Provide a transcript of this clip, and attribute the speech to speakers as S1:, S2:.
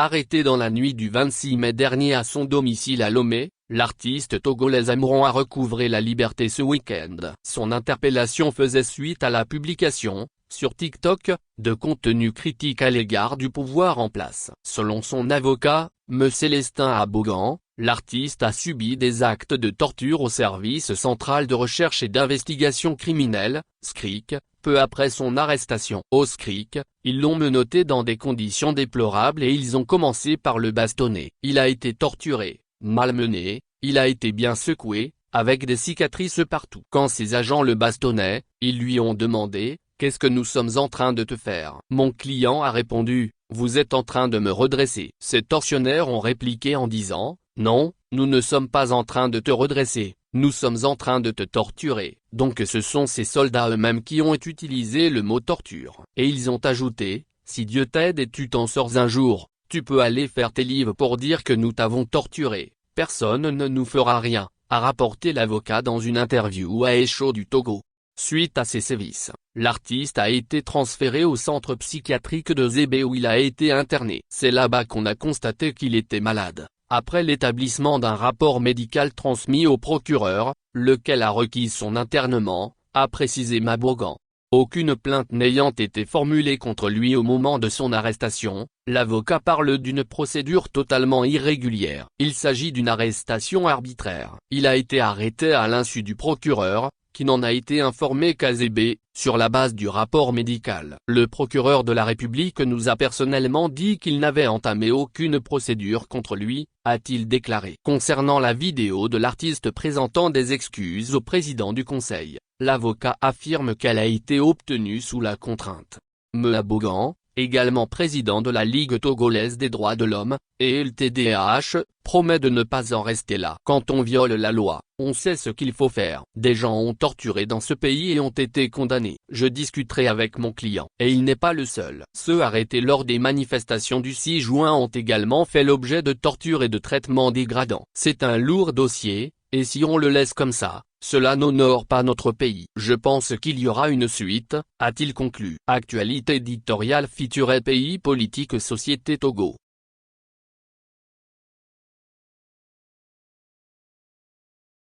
S1: Arrêté dans la nuit du 26 mai dernier à son domicile à Lomé, l'artiste togolaise Amouron a recouvré la liberté ce week-end. Son interpellation faisait suite à la publication, sur TikTok, de contenus critiques à l'égard du pouvoir en place. Selon son avocat, M Célestin Abogan, l'artiste a subi des actes de torture au Service central de recherche et d'investigation criminelle, SCRIC, peu après son arrestation. Au SCRIC, ils l'ont menotté dans des conditions déplorables et ils ont commencé par le bastonner. Il a été torturé, malmené, il a été bien secoué, avec des cicatrices partout. Quand ses agents le bastonnaient, ils lui ont demandé « Qu'est-ce que nous sommes en train de te faire ?» Mon client a répondu « Vous êtes en train de me redresser ». Ces tortionnaires ont répliqué en disant « Non, nous ne sommes pas en train de te redresser, nous sommes en train de te torturer ». Donc ce sont ces soldats eux-mêmes qui ont utilisé le mot torture. Et ils ont ajouté « Si Dieu t'aide et tu t'en sors un jour, tu peux aller faire tes livres pour dire que nous t'avons torturé, personne ne nous fera rien », a rapporté l'avocat dans une interview à Echo du Togo. Suite à ces sévices, l'artiste a été transféré au centre psychiatrique de Zébé où il a été interné. C'est là-bas qu'on a constaté qu'il était malade, après l'établissement d'un rapport médical transmis au procureur, lequel a requis son internement, a précisé Mabogan. Aucune plainte n'ayant été formulée contre lui au moment de son arrestation, l'avocat parle d'une procédure totalement irrégulière. Il s'agit d'une arrestation arbitraire. Il a été arrêté à l'insu du procureur, qui n'en a été informé qu'à Zébé, sur la base du rapport médical. Le procureur de la République nous a personnellement dit qu'il n'avait entamé aucune procédure contre lui, a-t-il déclaré. Concernant la vidéo de l'artiste présentant des excuses au président du Conseil, l'avocat affirme qu'elle a été obtenue sous la contrainte. M Abogan, également président de la Ligue togolaise des droits de l'homme, et LTDH, promet de ne pas en rester là. Quand on viole la loi, on sait ce qu'il faut faire. Des gens ont torturé dans ce pays et ont été condamnés. Je discuterai avec mon client. Et il n'est pas le seul. Ceux arrêtés lors des manifestations du 6 juin ont également fait l'objet de tortures et de traitements dégradants. C'est un lourd dossier, et si on le laisse comme ça, cela n'honore pas notre pays. Je pense qu'il y aura une suite, a-t-il conclu. Actualité éditoriale feature pays politique société Togo.